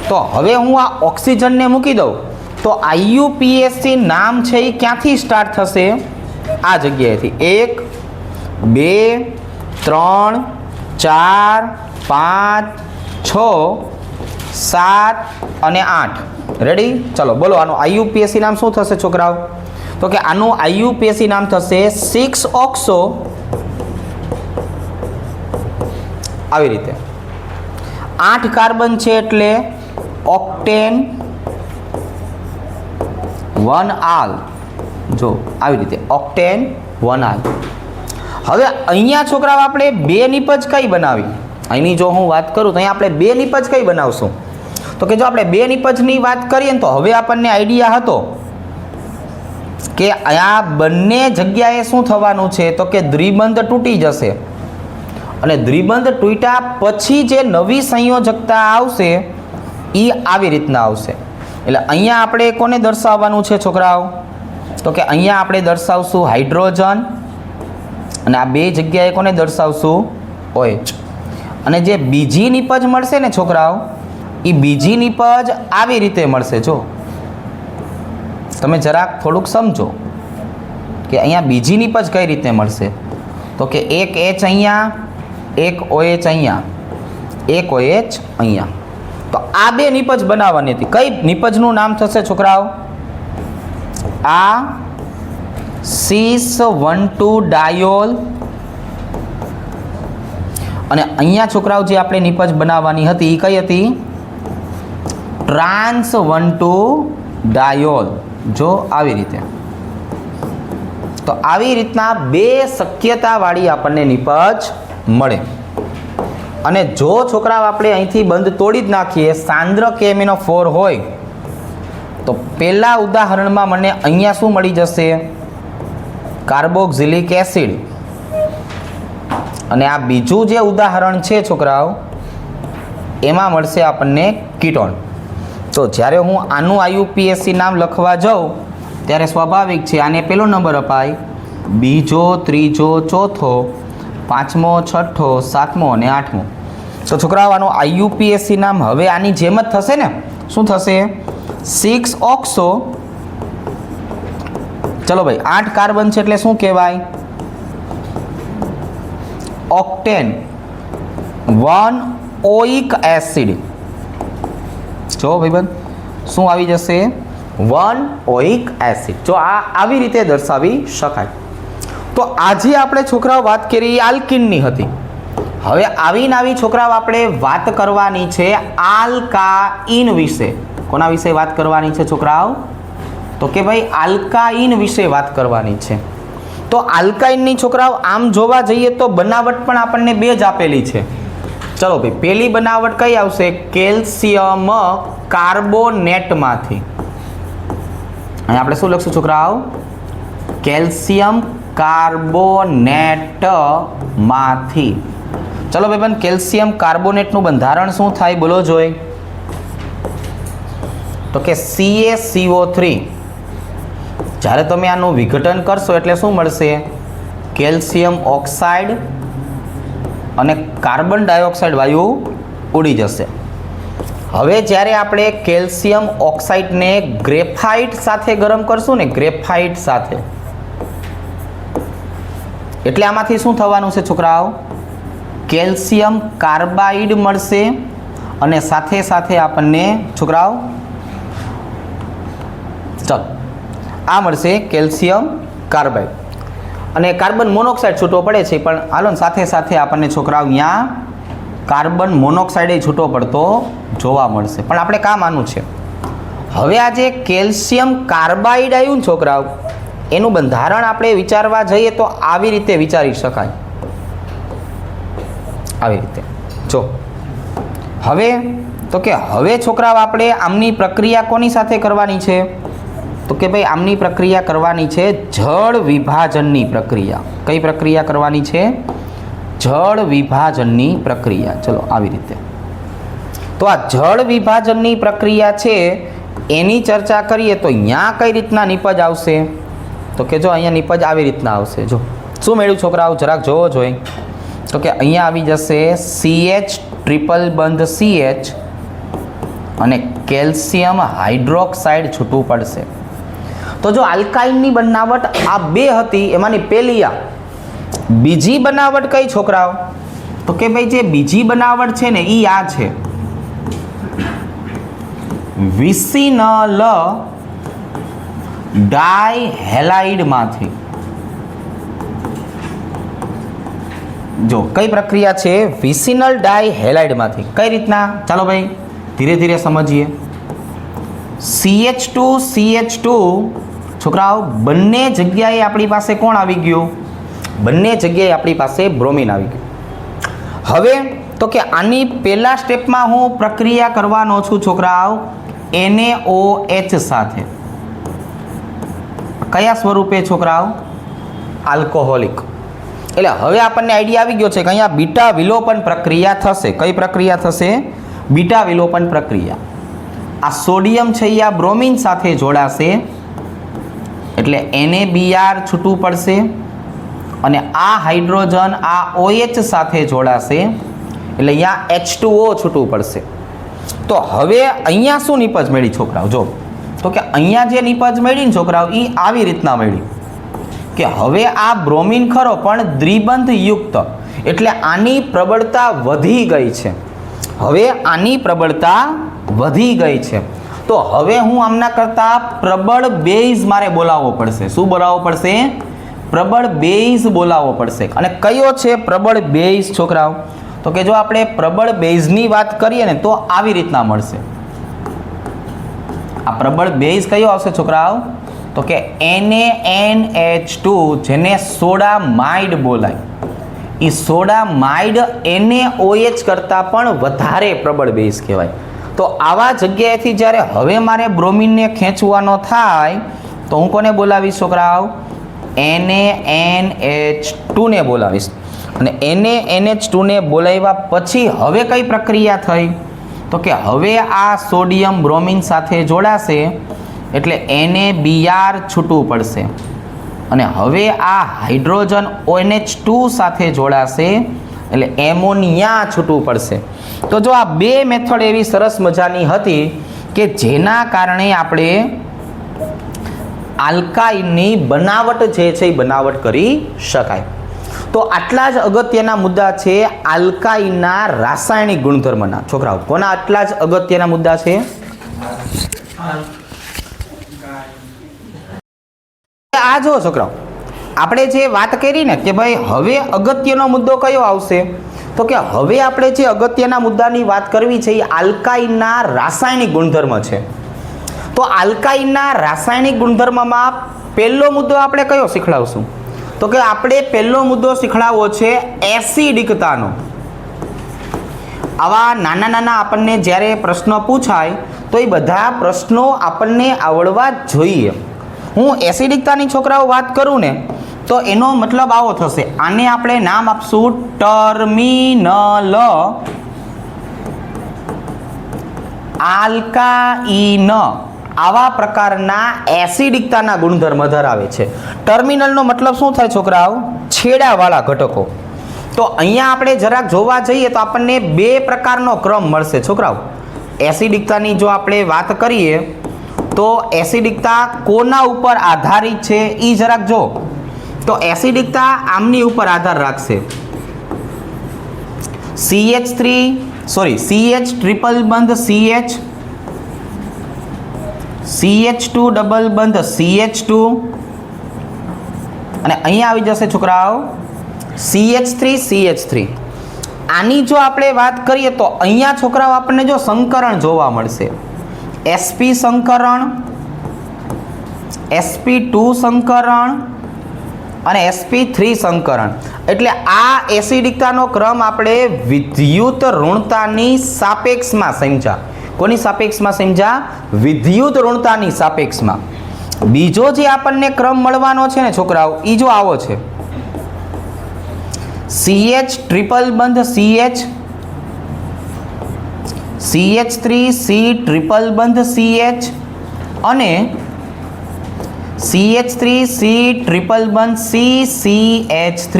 તો હવે હું આ ઓક્સિજનને મૂકી દઉં તો IUPAC નામ છે એ ક્યાંથી સ્ટાર્ટ થશે? આ જગ્યાએથી. 1 2 3 4 5 6 7 અને 8. રેડી? ચલો બોલો આનું IUPAC નામ શું થશે છોકરાઓ? તો કે આનું IUPAC નામ થશે 6 ઓક્સો. આવી રીતે 8 કાર્બન છે એટલે ઓક્ટેન 1 આલ. જો આવી રીતે ઓક્ટેન 1 આલ. હવે અહીંયા છોકરાઓ આપણે 2 નિપજ કઈ બનાવી? અહીંની જો હું વાત કરું તો અહીંયા આપણે 2 નિપજ કઈ બનાવશું? તો કે જો આપણે 2 નિપજની વાત કરીએ ને તો હવે આપણને આઈડિયા હતો કે આ બંને જગ્યાએ શું થવાનું છે? તો કે દ્વિબંધ તૂટી જશે અને દ્વિબંધ તૂટ્યા પછી જે નવી સંયોજકતા આવશે એ આવી રીતના આવશે. એટલે અહીંયા આપણે કોને દર્શાવવાનું છે છોકરાઓ? તો કે અહીંયા આપણે દર્શાવશું હાઇડ્રોજન અને આ 2 જગ્યાએ કોને દર્શાવશું? OH. અને જે બીજી નિપજ મળશે ને છોકરાઓ એ બીજી નિપજ આવી રીતે મળશે. જો તમે જરાક થોડુંક સમજો કે અહીંયા બીજી નિપજ કઈ રીતે મળશે. તો કે એક H અહીંયા, એક OH અહીંયા, એક OH અહીંયા. તો આ બે નિપજ બનાવવાની હતી. કઈ નિપજનું નામ થશે છોકરાઓ? આ cis12 ડાયોલ અને અહીંયા છોકરાઓ જે આપણે નિપજ બનાવવાની હતી એ કઈ હતી? trans12 diol. જો આવી રીતે. તો આવી રીતના બે શક્યતાવાળી આપણને નિપજ મળે. અને જો છોકરાઓ આપણે અહીંથી બંધ તોડી જ નાખીએ, સાંદ્ર KMnO4 હોય તો પહેલા ઉદાહરણમાં મને અહીંયા શું મળી જશે? Carboxylic acid. અને આ બીજું જે ઉદાહરણ છે છોકરાઓ એમાં મળશે આપણને કીટોન. તો જ્યારે હું આનું IUPAC નામ લખવા જાઉં ત્યારે સ્વાભાવિક છે આને પહેલો નંબર અપાય, બીજો, ત્રીજો, ચોથો, પાંચમો, છઠ્ઠો, સાતમો અને આઠમો. તો છોકરાઓ આનું IUPAC નામ હવે આની જેમ જ થશે ને? શું થશે? 6 ઓક્સો, ચલો ભાઈ 8 કાર્બન છે એટલે શું કહેવાય? Octane 1 ઓઇક acid. જો ભાઈબંધ શું આવી જશે? 1 ઓઇક એસિડ. જો આ આવી રીતે દર્શાવી શકાય. તો આજે આપણે છોકરાઓ વાત કરી આલ્કીનની હતી. હવે આવીને આવી છોકરાઓ આપણે વાત કરવાની છે આલ્કાઇન વિશે. કોના વિશે વાત કરવાની છે છોકરાઓ? તો કે ભાઈ આલ્કાઇન વિશે વાત કરવાની છે. તો આલ્કાઇનની છોકરાઓ આમ જોવા જઈએ તો બનાવટ પણ આપણને બે જ આપેલી છે. ચલો ભાઈ પહેલી બનાવટ કઈ આવશે? કેલ્શિયમ કાર્બોનેટમાંથી. અહીં આપણે શું લખશું છોકરાઓ? કેલ્શિયમ કાર્બોનેટમાંથી. ચલો ભાઈ બંધ કેલ્શિયમ કાર્બોનેટનું બંધારણ શું થાય બોલો જોઈ? તો કે CaCO3. જ્યારે તમે આનું વિઘટન કરશો એટલે શું મળશે? કેલ્શિયમ ઓક્સાઇડ અને કાર્બન ડાયોક્સાઇડ વાયુ ઉડી જશે. હવે જ્યારે આપણે કેલ્શિયમ ઓક્સાઇડને ગ્રેફાઇટ સાથે ગરમ કરશું ને, ગ્રેફાઇટ સાથે, એટલે આમાંથી શું થવાનું છે છોકરાઓ? કેલ્શિયમ કાર્બાઇડ મળશે અને સાથે સાથે આપણને છોકરાઓ ચલો આ મળશે કેલ્શિયમ કાર્બાઇડ. અને કાર્બન મોનોક્સાઇડ છૂટો પડે છે, પણ હાલો સાથે સાથે આપણને છોકરાઓ અહીંયા કાર્બન મોનોક્સાઇડ છૂટો પડતો જોવા મળશે. પણ આપણે કામ આનું છે. હવે આ જે કેલ્શિયમ કાર્બાઇડ આવ્યું ને છોકરાઓ, એનું બંધારણ આપણે વિચારવા જઈએ તો આવી રીતે વિચારી શકાય. આવી રીતે જો હવે તો કે હવે છોકરાઓ આપણે આમની પ્રક્રિયા કોની સાથે કરવાની છે? તો કે ભાઈ આમની પ્રક્રિયા કરવાની છે જળ વિભાજનની પ્રક્રિયા. કઈ પ્રક્રિયા કરવાની છે? જળ વિભાજનની પ્રક્રિયા. ચલો આવી રીતે. તો આ જળ વિભાજનની પ્રક્રિયા છે એની ચર્ચા કરીએ તો અહીંયા કઈ રીતના નિપજ આવશે? તો કે જો અહીંયા નિપજ આવી રીતના આવશે. જો શું મેળવ્યું છોકરાઓ? જરાક જોવો જોઈએ. તો કે અહીંયા આવી જશે CH ટ્રિપલ બંધ CH અને કેલ્શિયમ હાઇડ્રોક્સાઇડ છૂટું પડશે. તો જો આલ્કાઇનની બનાવટ આ બે હતી, એમાંની પહેલી આ. બીજી બનાવટ કઈ છોકરાઓ? તો કે ભાઈ જે બીજી બનાવટ છે ને એ આ છે, વિસિનલ ડાયહેલાઇડમાંથી. જો કઈ પ્રક્રિયા છે? વિસિનલ ડાયહેલાઇડમાંથી. કઈ રીતના? ચાલો ભાઈ ધીરે ધીરે સમજીએ. CH2 છોકરાઓ બંને જગ્યાએ આપણી પાસે કોણ આવી ગયું? બંને જગ્યાએ આપણી પાસે બ્રોમિન આવી ગયું. હવે તો કે આની પહેલા સ્ટેપમાં હું પ્રક્રિયા કરવાનો છું છોકરાઓ NaOH સાથે. કયા સ્વરૂપે છોકરાઓ? આલ્કોહોલિક. એટલે હવે આપણને આઈડિયા આવી ગયો છે કે અહીંયા બીટા વિલોપન પ્રક્રિયા થશે. કઈ પ્રક્રિયા થશે? બીટા વિલોપન પ્રક્રિયા. આ સોડિયમ છે એ આ બ્રોમિન સાથે જોડાશે એટલે NaBr છૂટું પડશે અને આ હાઇડ્રોજન આ OH સાથે જોડાશે એટલે અહીંયા H2O છૂટું પડશે. તો હવે અહીંયા શું નિપજ મળી છોકરાઓ? જો તો કે અહીંયા જે નિપજ મળી ને છોકરાઓ એ આવી રીતના મળી કે હવે આ બ્રોમિન ખરો પણ દ્વિબંધ યુક્ત, એટલે આની પ્રબળતા વધી ગઈ છે. હવે આની પ્રબળતા વધી ગઈ છે. તો હવે હું આમના કરતા પ્રબળ બેઝ મારે બોલાવવો પડશે. શું બોલાવવો પડશે? પ્રબળ બેઝ બોલાવવો પડશે. અને કયો છે પ્રબળ બેઝ છોકરાઓ? તો કે જો આપણે પ્રબળ બેઝની વાત કરીએ ને તો આવી રીતના મળશે. આ પ્રબળ બેઝ કયો આવશે છોકરાઓ? તો કે NaNH2, જેને સોડામાઇડ બોલાય. એ સોડામાઇડ NaOH કરતાં પણ વધારે પ્રબળ બેઝ કહેવાય. તો આવા જગ્યાએથી જ્યારે હવે મારે બ્રોમિનને ખેંચવાનો થાય તો હું કોને બોલાવીશ છોકરાઓ? NaNH2 ને બોલાવીશ. અને NaNH2 ને બોલાવ્યા પછી હવે કઈ પ્રક્રિયા થઈ? તો કે હવે આ સોડિયમ બ્રોમિન સાથે જોડાશે એટલે NaBr છૂટવું પડશે. અને હવે આ હાઇડ્રોજન ONH2 સાથે જોડાશે એટલે એમોનિયા છૂટવું પડશે. તો જો આ બે મેથડ એવી સરસ મજાની હતી કે જેના કારણે આપણે આલ્કાઇનની બનાવટ જે છે એ બનાવટ કરી શકાય. તો આટલા જ અગત્યના મુદ્દા છે આલ્કાઇનના રાસાયણિક ગુણધર્મના. છોકરાઓ કોના આટલા જ અગત્યના મુદ્દા છે? આ જો છોકરાઓ આપણે જે વાત કરી ને કે ભાઈ હવે અગત્યનો મુદ્દો કયો આવશે? તો કે હવે આપણે જે અગત્યના મુદ્દાની વાત કરવી છે એ આલ્કાઇનના રાસાયણિક ગુણધર્મ છે. તો આલ્કાઇનના રાસાયણિક ગુણધર્મમાં પહેલો મુદ્દો આપણે કયો શીખડાવશું? તો કે આપણે પહેલો મુદ્દો શીખડાવવો છે એસિડિકતાનો. આવા નાના નાના આપણને જ્યારે પ્રશ્નો પૂછાય તો એ બધા પ્રશ્નો આપણને આવડવા જ જોઈએ. હું એસિડિકતાની છોકરાઓ વાત કરું ને તો એનો મતલબ આવો થશે. આને આપણે નામ આપશું ટર્મિનલ આલ્કાઇન. આવા પ્રકારના એસિડિકતાના ગુણધર્મ ધરાવે છે. ટર્મિનલનો મતલબ શું થાય છોકરાઓ? છેડાવાળા ઘટકો. તો અહીંયા આપણે જરાક જોવા જઈએ તો આપણને બે પ્રકારનો ક્રમ મળશે છોકરાઓ. એસિડિકતાની જો આપણે વાત કરીએ તો એસિડિકતા કોના ઉપર આધારિત છે એ જરાક જો. તો એસિડિકતા આમની ઉપર આધાર રાખશે. CH ટ્રિપલ બંધ CH, CH2 ડબલ બંધ CH2 અને અહીંયા આવી જશે છોકરાઓ CH3. આની જો આપણે વાત કરીએ તો અહીંયા છોકરાઓ આપણને જો સંકરણ જોવા મળશે. sp સંકરણ, sp2 સંકરણ અને sp3 સંકરણ. એટલે આ એસિડિકતાનો ક્રમ આપણે વિદ્યુત ઋણતાની સાપેક્ષમાં સમજ્યા. કોની સાપેક્ષમાં સમજ્યા? વિદ્યુત ઋણતાની સાપેક્ષમાં. બીજો જે આપણને ક્રમ મળવાનો છે ને છોકરાઓ એ જો આવો છે. CH ટ્રિપલ બંધ CH, CH3C ટ્રિપલ બંધ CH અને CH3C ટ્રિપલ બંધ CCH3.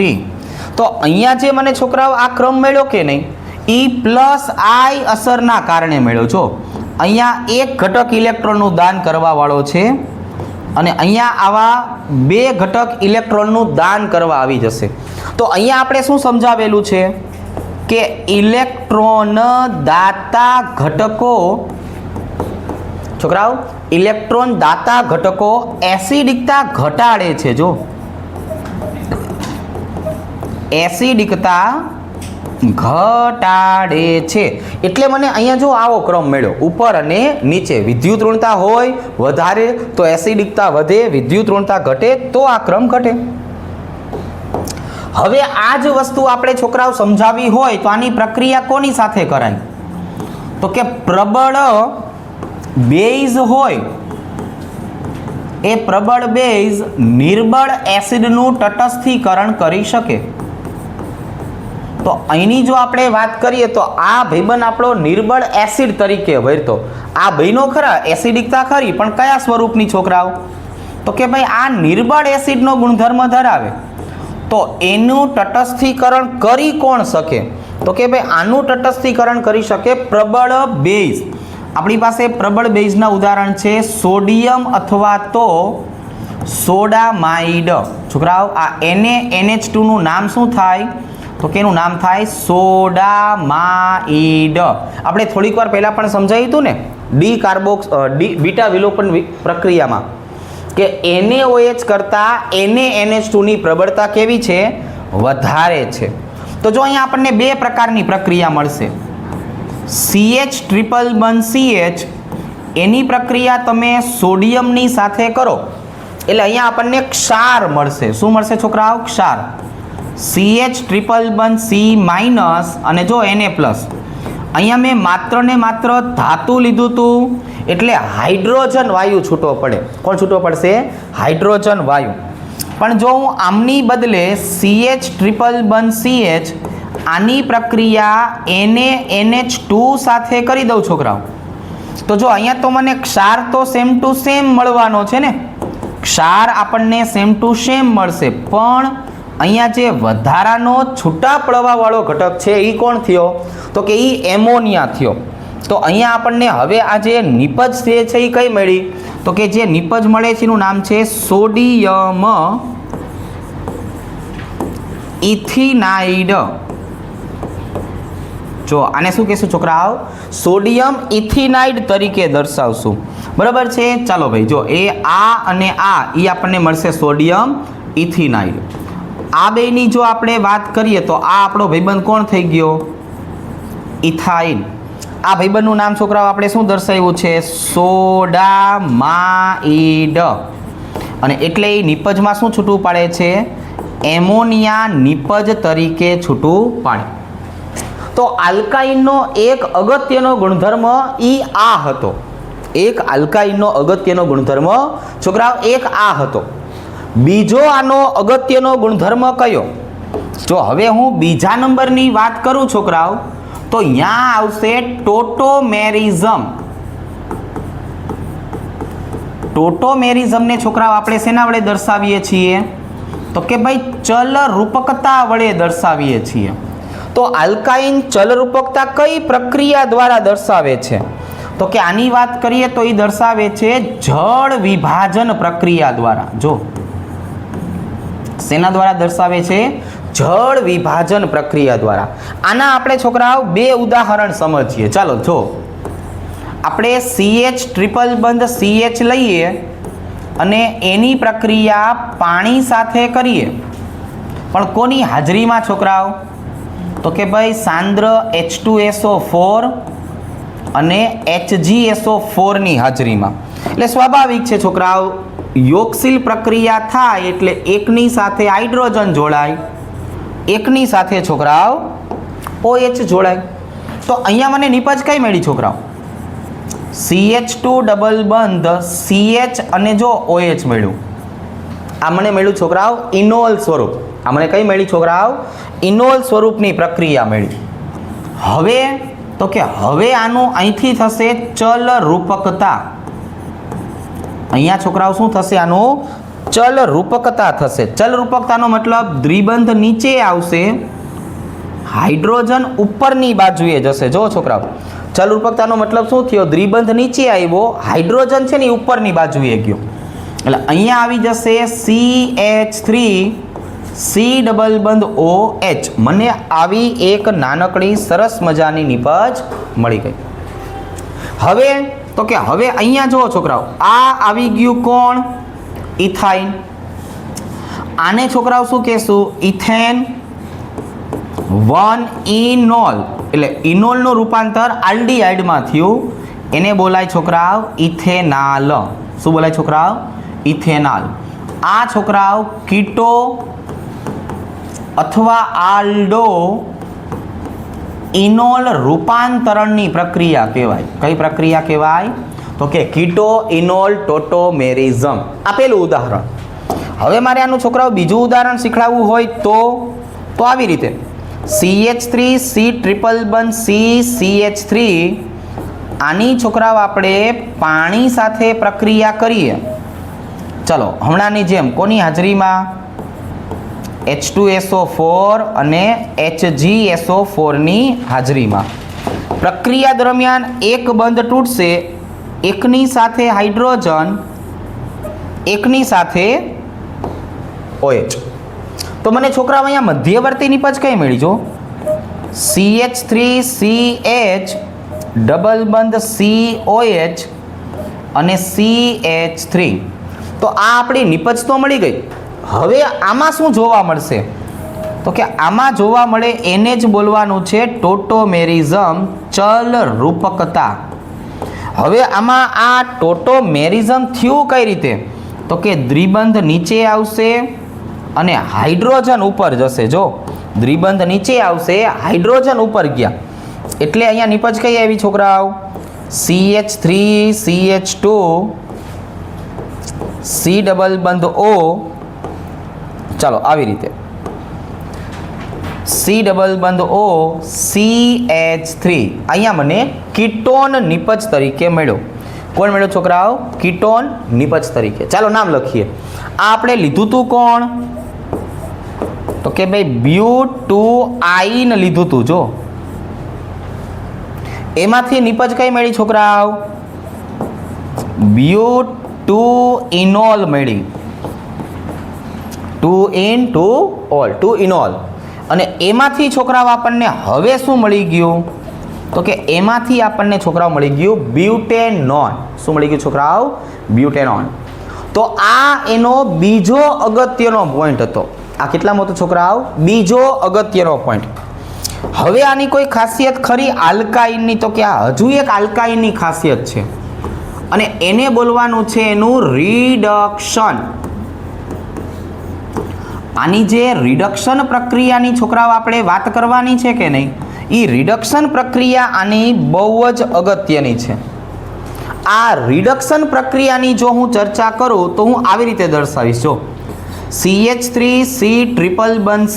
તો અહીંયા જે મને છોકરાઓ આ ક્રમ મળ્યો કે નહીં એ પ્લસ આઈ અસરના કારણે મળ્યો. છો અહીંયા એક ઘટક ઇલેક્ટ્રોનનું દાન કરવા વાળો છે અને અહીંયા આવા બે ઘટક ઇલેક્ટ્રોનનું દાન કરવા આવી જશે. તો અહીંયા આપણે શું સમજાવેલું છે કે ઇલેક્ટ્રોન દાતા ઘટકો છોકરાઓ ઇલેક્ટ્રોન દાતા ઘટકો એસિડિકતા ઘટાડે છે. જો એસિડિકતા ઘટાડે છે એટલે મને અહીંયા જો આવો ક્રમ મળ્યો ઉપર અને નીચે. વિદ્યુત ઋણતા હોય વધારે તો એસિડિકતા વધે, વિદ્યુત ઋણતા ઘટે તો આ ક્રમ ઘટે. હવે આ જ વસ્તુ આપણે છોકરાઓ સમજાવી હોય તો આની પ્રક્રિયા કોની સાથે કરાય? તો કે પ્રબળ બેઝ હોય એ પ્રબળ બેઝ નિર્બળ એસિડનું તટસ્થીકરણ કરી શકે. તો અહીંની જો આપણે વાત કરીએ તો આ ભાઈબંધ આપણો નિર્બળ એસિડ તરીકે વર્તો. આ ભાઈનો ખરા એસિડિકતા ખરી પણ કયા સ્વરૂપની છોકરાઓ? તો કે ભાઈ આ નિર્બળ એસિડનો ગુણધર્મ ધરાવે. તો એનું તટસ્થીકરણ કરી કોણ શકે? તો કે ભાઈ આનું તટસ્થીકરણ કરી શકે પ્રબળ બેઝ. આપણી પાસે પ્રબળ બેઝના ઉદાહરણ છે સોડિયમ અથવા તો સોડામાઇડ. છોકરાઓ આ NaNH2 નું નામ શું થાય? તો કે એનું નામ થાય સોડામાઇડ. આપણે થોડીક વાર પહેલાં પણ સમજાવ્યું હતું ને બીટા વિલોપન પ્રક્રિયામાં કે NaOH કરતાં NaNH2 ની પ્રબળતા કેવી છે? વધારે છે. તો જો અહીંયા આપણને બે પ્રકારની પ્રક્રિયા મળશે. CH ટ્રિપલ બંધ CH એની પ્રક્રિયા તમે સોડિયમની સાથે કરો એટલે અહીંયા આપણને ક્ષાર મળશે. શું મળશે છોકરાઓ? ક્ષાર. CH ટ્રિપલ બંધ C માઇનસ અને જો Na પ્લસ. અહીંયા મેં માત્ર ને માત્ર ધાતુ લીધું હતું એટલે હાઇડ્રોજન વાયુ છૂટો પડે. કોણ છૂટો પડશે? હાઇડ્રોજન વાયુ. પણ જો હું આમની બદલે CH ટ્રિપલ બંધ CH આની પ્રક્રિયા NaNH2 સાથે કરી દઉં છોકરાઓ, તો જો અહીંયા તો મને ક્ષાર તો સેમ ટુ સેમ મળવાનો છે ને. ક્ષાર આપણને સેમ ટુ સેમ મળશે, પણ અહીંયા જે વધારાનો છૂટા પ્રવાહવાળો ઘટક છે એ કોણ થયો? તો કે એ એમોનિયા થયો. તો અહીંયા આપણને હવે આ જે નિપજ છે એ કઈ મળી? તો કે જે નિપજ મળે છે એનું નામ છે સોડિયમ ઇથિનાઇડ. જો આને શું કહેશું છોકરાઓ? સોડિયમ ઇથિનાઇડ તરીકે દર્શાવશું. બરાબર છે? ચાલો ભાઈ જો એ આ અને આ એ આપણને મળશે સોડિયમ ઇથિનાઇડ. આ બેની જો આપણે વાત કરીએ તો આ આપણો ભાઈબંધ કોણ થઈ ગયો? ઇથાઇલ. આ ભાઈબંધનું નામ છોકરાઓ આપણે શું દર્શાવ્યું છે? સોડામાઇડ. અને એટલે એ નિપજમાં શું છૂટું પાડે છે? એમોનિયા નિપજ તરીકે છૂટું પાડે. તો આલ્કાઇનનો એક અગત્યનો ગુણધર્મ ઈ આ હતો. એક આલ્કાઇનનો અગત્યનો ગુણધર્મ છોકરાઓ એક આ હતો. બીજો આનો અગત્યનો ગુણધર્મ કયો? જો હવે હું બીજા નંબરની વાત કરું છોકરાઓ તો અહીંયા આવશે ટોટોમેરિઝમ. ટોટોમેરિઝમને છોકરાઓ આપણે શેના વડે દર્શાવીએ છીએ? તો કે ભાઈ ચલ રૂપકતા વડે દર્શાવીએ છીએ. તો આલ્કાઇન ચલરૂપકતા કઈ પ્રક્રિયા દ્વારા દર્શાવે છે? તો કે આની વાત કરીએ તો એ દર્શાવે છે જળ વિભાજન પ્રક્રિયા દ્વારા. જો શેના દ્વારા દર્શાવે છે? જળ વિભાજન પ્રક્રિયા દ્વારા. આના આપણે છોકરાઓ બે ઉદાહરણ સમજીએ. ચાલો જો આપણે CH ટ્રિપલ બંધ CH લઈએ અને એની પ્રક્રિયા પાણી સાથે કરીએ, પણ કોની હાજરીમાં છોકરાઓ? તો કે ભાઈ સાંદ્ર H2SO4 અને HgSO4 ની હાજરીમાં. એટલે સ્વાભાવિક છે છોકરાઓ, યોગશીલ પ્રક્રિયા થાય એટલે એકની સાથે હાઇડ્રોજન જોડાય, એકની સાથે છોકરાઓ OH જોડાય. તો અહીંયા મને નિપજ કઈ મળી છોકરાઓ? CH2 ડબલ બંધ CH અને જો OH મળ્યું. આ મને મળ્યું છોકરાઓ ઇનોલ સ્વરૂપ. આ મને કઈ મળી છોકરાઓ? ઇનોલ સ્વરૂપની પ્રક્રિયા મળી. હવે તો કે હવે આનું અહીંથી થશે ચલ રૂપકતા. અહીંયા છોકરાઓ શું થશે? આનું ચલ રૂપકતા થશે. ચલ રૂપકતાનો મતલબ દ્વિબંધ નીચે આવશે, હાઇડ્રોજન ઉપરની બાજુએ જશે. જો છોકરાઓ ચલ રૂપકતાનો મતલબ શું થયો? દ્વિબંધ નીચે આવ્યો, હાઇડ્રોજન છે ને ઉપરની બાજુએ ગયો. એટલે અહીંયા આવી જશે CH3 C ડબલ બંધ OH. મને આવી એક નાનકડી સરસ મજાની નિપજ મળી ગઈ. હવે તો કે હવે અહીંયા જુઓ છોકરાઓ, આ આવી ગયું કોણ? ઇથાઇન. આને છોકરાઓ શું કહેશું? ઇથેન 1 ઇનોલ. એટલે ઇનોલનું રૂપાંતર આલ્ડીહાઇડમાં થયું, એને બોલાય છોકરાઓ ઇથેનાલ. શું બોલાય છોકરાઓ? ઇથેનાલ. આ છોકરાઓ કીટો અથવા આલ્ડો ઇનોલ રૂપાંતરણની પ્રક્રિયા કહેવાય. કઈ પ્રક્રિયા કહેવાય? તો કે કીટો ઇનોલ ટોટોમેરિઝમ. આપેલું ઉદાહરણ. હવે મારે આનું છોકરાઓ બીજું ઉદાહરણ શીખવાડવું હોય તો આવી રીતે CH3 C ટ્રિપલ બંધ C CH3 આની છોકરાઓ આપણે પાણી સાથે પ્રક્રિયા કરીએ. ચલો હમણાંની જેમ કોની હાજરીમાં? H2SO4 અને HgSO4 ની હાજરીમાં. પ્રક્રિયા દરમિયાન એક બંધ તૂટશે, એકની સાથે હાઇડ્રોજન, એકની સાથે OH. તો મને છોકરાઓ અહીંયા મધ્યવર્તી નિપજ કઈ મળી જો? CH3CH ડબલ બંધ COH અને CH3. તો આ આપણી નિપજ તો મળી ગઈ. હવે આમાં શું જોવા મળશે? તો કે આમાં જોવા મળે એને જ બોલવાનું છે ટોટોમેરિઝમ, ચલ રૂપકતા. હવે આમાં આ ટોટોમેરિઝમ થયું કઈ રીતે? તો કે દ્વિબંધ નીચે આવશે અને હાઇડ્રોજન ઉપર જશે. જો દ્વિબંધ નીચે આવશે, હાઇડ્રોજન ઉપર ગયા એટલે અહીંયા નિપજ કઈ આવી છોકરાઓ? CH3 CH2 C ડબલ બંધ O. ચાલો આવી રીતે C ડબલ બંધ O CH3. અહીંયા મને કીટોન નિપજ તરીકે મળ્યો. કોણ મળ્યો છોકરાઓ? કીટોન નિપજ તરીકે. ચાલો નામ લખીએ. આ આપણે લીધું તું કોણ? તો કે ભાઈ બ્યુટાઇન લીધું તું. જો એમાંથી નિપજ કઈ મળી છોકરાઓ? બ્યુટુઇનોલ મળી. 2-in-2-ol. અને એમાંથી છોકરાઓ આપણને હવે શું મળી ગયું? તો કે એમાંથી આપણને છોકરાઓ મળી ગયું બ્યુટેનોન. શું મળી ગયું છોકરાઓ? બ્યુટેનોન. તો આ એનો બીજો અગત્યનો પોઈન્ટ હતો. આ કેટલામો હતો છોકરાઓ? બીજો અગત્યનો પોઈન્ટ. હવે આની કોઈ ખાસિયત ખરી આલ્કાઇનની? તો કે આ હજુ એક આલ્કાઇનની ખાસિયત છે અને એને બોલવાનું છે એનું રિડક્શન. આની જે રિડક્શન પ્રક્રિયાની છોકરાઓ આપણે વાત કરવાની છે કે નહીં, એ રિડક્શન પ્રક્રિયા આની બહુ જ અગત્યની છે. આ રિડક્શન પ્રક્રિયાની જો હું ચર્ચા કરું તો હું આવી રીતે દર્શાવીશ. જો CH3 C ટ્રિપલ બંધ C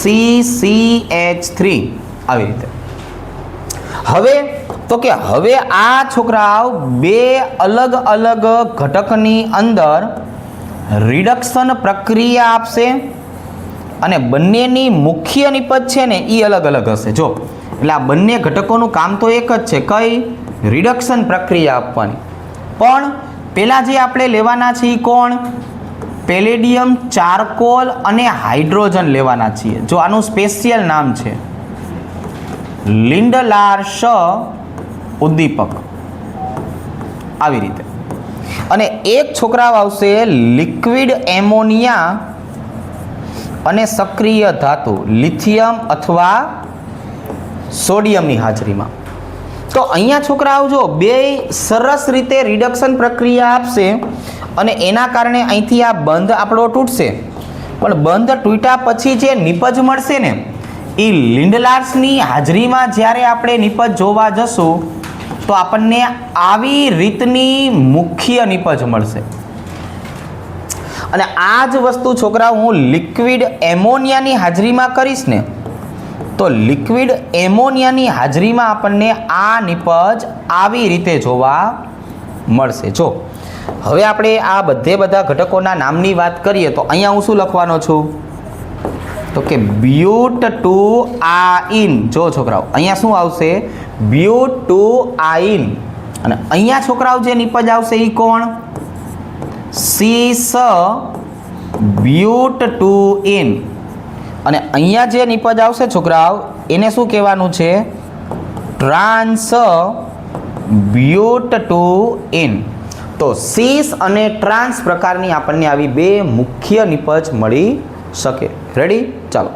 CCH3 આવી રીતે. હવે તો કે હવે આ છોકરાઓ બે અલગ અલગ ઘટકની અંદર રિડક્શન પ્રક્રિયા આપશે અને બંનેની મુખ્ય નિપજ છે ને એ અલગ અલગ હશે. જો એટલે આ બંને ઘટકોનું કામ તો એક જ છે, કઈ? રિડક્શન પ્રક્રિયા આપવાની. પણ પેલા જે આપણે લેવાના છીએ કોણ? પેલેડિયમ, ચારકોલ અને હાઇડ્રોજન લેવાના છીએ. જો આનું સ્પેશિયલ નામ છે લિન્ડલાર્સ ઉદ્દીપક. આવી રીતે. અને એક છોકરાઓ આવશે લિક્વિડ એમોનિયા અને સક્રિય ધાતુ લિથિયમ અથવા સોડિયમની હાજરીમાં. તો અહીંયા છોકરાઓ જો બે સરસ રીતે રિડક્શન પ્રક્રિયા આપશે અને એના કારણે અહીંથી આ બંધ આપણો તૂટશે. પણ બંધ તૂટ્યા પછી જે નિપજ મળશે ને એ લિન્ડલાર્સની હાજરીમાં જ્યારે આપણે નિપજ જોવા જશું તો આપણને આવી રીતની મુખ્ય નિપજ મળશે. અને આ જ વસ્તુ છોકરાઓ હું લિક્વિડ એમોનિયાની હાજરીમાં કરીશ ને તો લિક્વિડ એમોનિયાની હાજરીમાં આપણને આ નિપજ આવી રીતે જોવા મળશે. જો હવે આપણે આ બધા ઘટકોના નામની વાત કરીએ તો અહીંયા હું શું લખવાનો છું? તો કે બ્યુટુઆઇન. જો છોકરાઓ અહીંયા શું આવશે? બ્યુટુઆઇન. અને અહીંયા છોકરાઓ જે નિપજ આવશે એ કોણ? સીસ બ્યુટુઇન. અને અહીંયા જે નિપજ આવશે છોકરાઓ એને શું કહેવાનું છે? ટ્રાન્સ બ્યુટુઇન. તો સીસ અને ટ્રાન્સ પ્રકારની આપણને આવી બે મુખ્ય નિપજ મળી શકે. રેડી? ચાલો.